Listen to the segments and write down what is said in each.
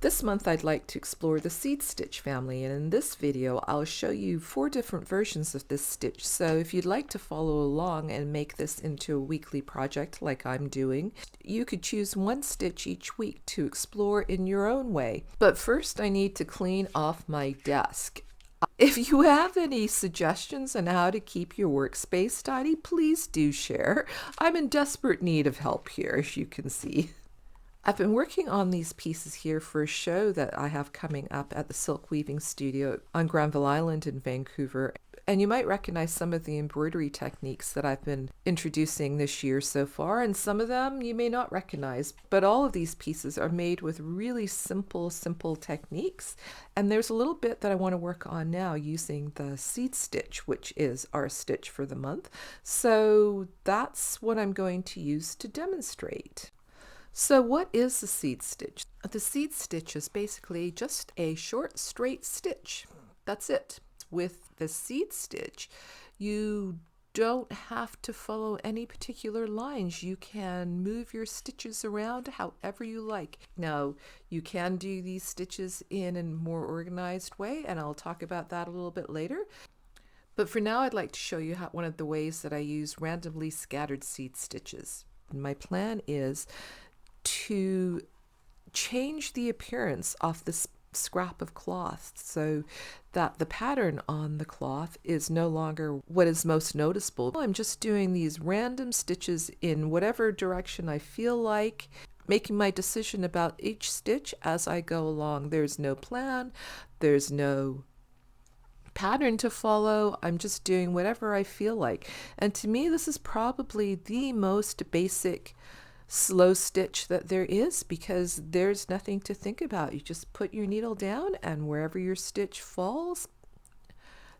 This month I'd like to explore the seed stitch family, and in this video I'll show you 4 different versions of this stitch. So if you'd like to follow along and make this into a weekly project like I'm doing, you could choose one stitch each week to explore in your own way. But first I need to clean off my desk. If you have any suggestions on how to keep your workspace tidy, please do share. I'm in desperate need of help here, as you can see. I've been working on these pieces here for a show that I have coming up at the Silk Weaving Studio on Granville Island in Vancouver. And you might recognize some of the embroidery techniques that I've been introducing this year so far, and some of them you may not recognize. But all of these pieces are made with really simple techniques. And there's a little bit that I want to work on now using the seed stitch, which is our stitch for the month. So that's what I'm going to use to demonstrate. So what is the seed stitch? The seed stitch is basically just a short straight stitch. That's it. With the seed stitch, you don't have to follow any particular lines. You can move your stitches around however you like. Now, you can do these stitches in a more organized way, and I'll talk about that a little bit later. But for now, I'd like to show you one of the ways that I use randomly scattered seed stitches. My plan is to change the appearance of this scrap of cloth so that the pattern on the cloth is no longer what is most noticeable. I'm just doing these random stitches in whatever direction I feel like, making my decision about each stitch as I go along. There's no plan, there's no pattern to follow. I'm just doing whatever I feel like. And to me, this is probably the most basic slow stitch that there is, because there's nothing to think about. You just put your needle down, and wherever your stitch falls,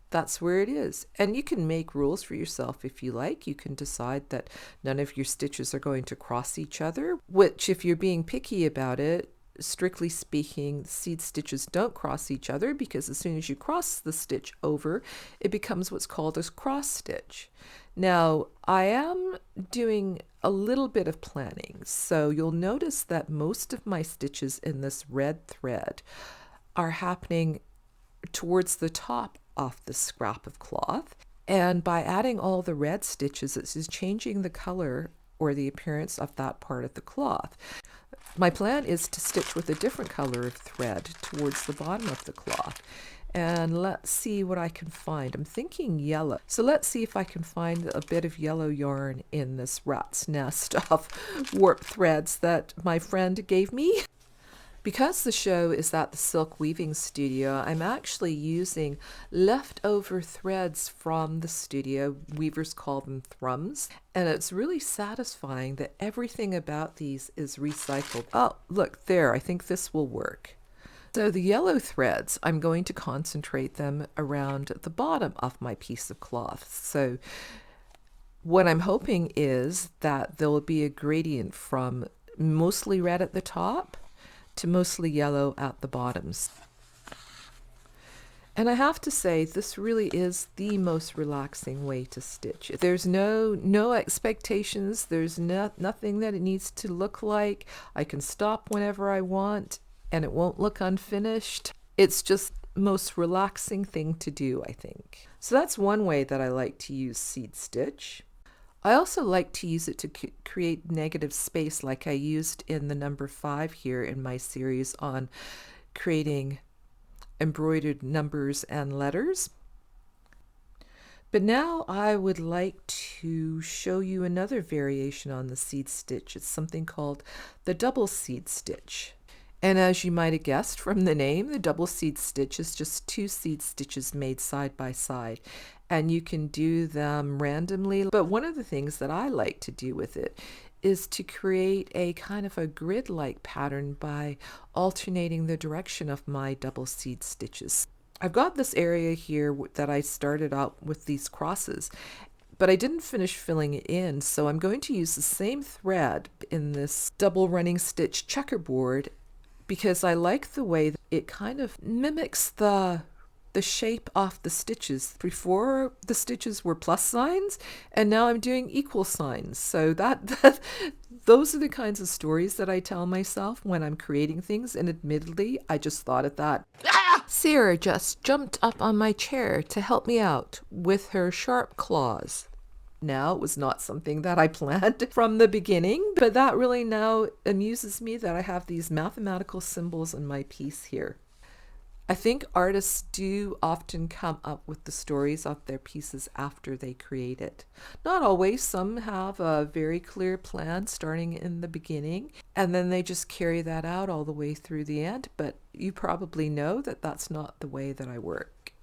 that's where it is. And you can make rules for yourself if you like. You can decide that none of your stitches are going to cross each other, which, if you're being picky about it, strictly speaking, seed stitches don't cross each other, because as soon as you cross the stitch over, it becomes what's called a cross stitch. Now, I am doing a little bit of planning, so you'll notice that most of my stitches in this red thread are happening towards the top of the scrap of cloth, and by adding all the red stitches, it is changing the color or the appearance of that part of the cloth. My plan is to stitch with a different color of thread towards the bottom of the cloth. And let's see what I can find. I'm thinking yellow. So let's see if I can find a bit of yellow yarn in this rat's nest of warp threads that my friend gave me. Because the show is at the Silk Weaving Studio, I'm actually using leftover threads from the studio. Weavers call them thrums. And it's really satisfying that everything about these is recycled. Oh, look there. I think this will work. So the yellow threads, I'm going to concentrate them around the bottom of my piece of cloth. So what I'm hoping is that there will be a gradient from mostly red at the top to mostly yellow at the bottoms. And I have to say, this really is the most relaxing way to stitch. There's no expectations. There's nothing that it needs to look like. I can stop whenever I want, and it won't look unfinished. It's just the most relaxing thing to do, I think. So that's one way that I like to use seed stitch. I also like to use it to create negative space, like I used in the number 5 here in my series on creating embroidered numbers and letters. But now I would like to show you another variation on the seed stitch. It's something called the double seed stitch. And as you might have guessed from the name, the double seed stitch is just 2 seed stitches made side by side. And you can do them randomly. But one of the things that I like to do with it is to create a kind of a grid-like pattern by alternating the direction of my double seed stitches. I've got this area here that I started out with these crosses, but I didn't finish filling it in, so I'm going to use the same thread in this double running stitch checkerboard, because I like the way that it kind of mimics the the shape off the stitches. Before, the stitches were plus signs, and now I'm doing equal signs. So those are the kinds of stories that I tell myself when I'm creating things, and admittedly, I just thought of that. Sarah just jumped up on my chair to help me out with her sharp claws. Now, it was not something that I planned from the beginning, but that really now amuses me that I have these mathematical symbols in my piece here. I think artists do often come up with the stories of their pieces after they create it. Not always. Some have a very clear plan starting in the beginning, and then they just carry that out all the way through the end, but you probably know that that's not the way that I work.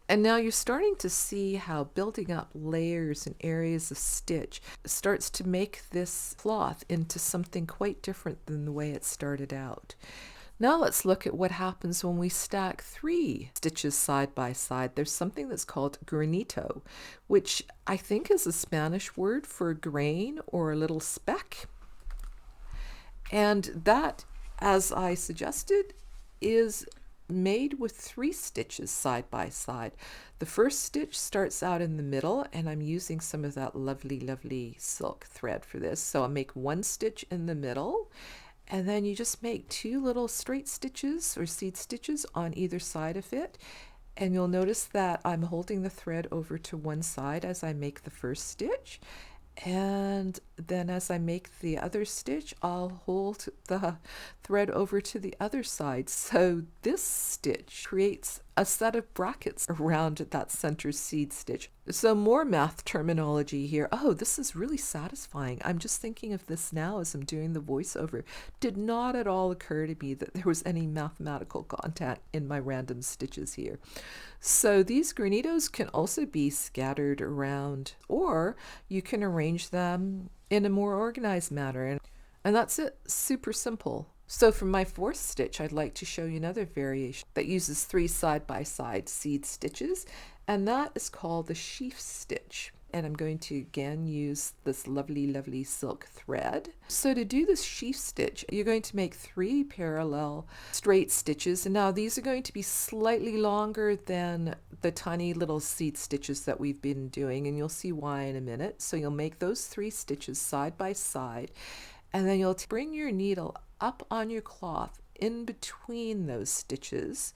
And now you're starting to see how building up layers and areas of stitch starts to make this cloth into something quite different than the way it started out. Now let's look at what happens when we stack 3 stitches side by side. There's something that's called granito, which I think is a Spanish word for grain or a little speck. And that, as I suggested, is made with 3 stitches side by side. The first stitch starts out in the middle, and I'm using some of that lovely silk thread for this. So I'll make 1 stitch in the middle, and then you just make 2 little straight stitches or seed stitches on either side of it. And you'll notice that I'm holding the thread over to one side as I make the first stitch. And then as I make the other stitch, I'll hold the thread over to the other side. So this stitch creates a set of brackets around that center seed stitch. So more math terminology here. Oh, this is really satisfying. I'm just thinking of this now as I'm doing the voiceover. Did not at all occur to me that there was any mathematical content in my random stitches here. So these granitos can also be scattered around, or you can arrange them in a more organized manner. And that's it. Super simple. So for my 4th stitch, I'd like to show you another variation that uses 3 side-by-side seed stitches, and that is called the sheaf stitch. And I'm going to again use this lovely silk thread. So to do this sheaf stitch, you're going to make 3 parallel straight stitches. And now these are going to be slightly longer than the tiny little seed stitches that we've been doing, and you'll see why in a minute. So you'll make those 3 stitches side by side, and then you'll bring your needle up on your cloth in between those stitches,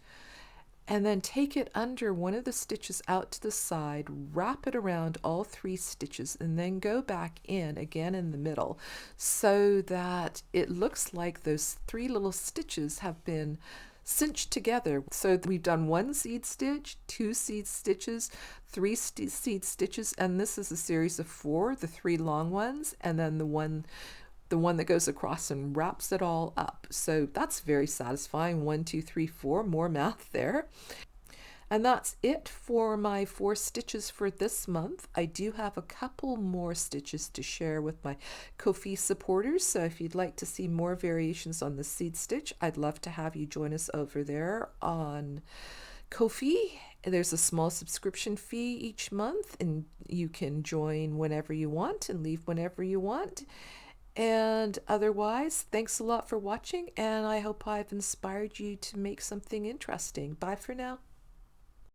and then take it under one of the stitches out to the side, wrap it around all 3 stitches, and then go back in again in the middle so that it looks like those 3 little stitches have been cinched together. So we've done 1 seed stitch, 2 seed stitches, 3 seed stitches, and this is a series of 4, the 3 long ones, and then the one that goes across and wraps it all up. So that's very satisfying. 1, 2, 3, 4, more math there. And that's it for my 4 stitches for this month. I do have a couple more stitches to share with my Ko-fi supporters. So if you'd like to see more variations on the seed stitch, I'd love to have you join us over there on Ko-fi. There's a small subscription fee each month, and you can join whenever you want and leave whenever you want. And otherwise, thanks a lot for watching, and I hope I've inspired you to make something interesting. Bye for now.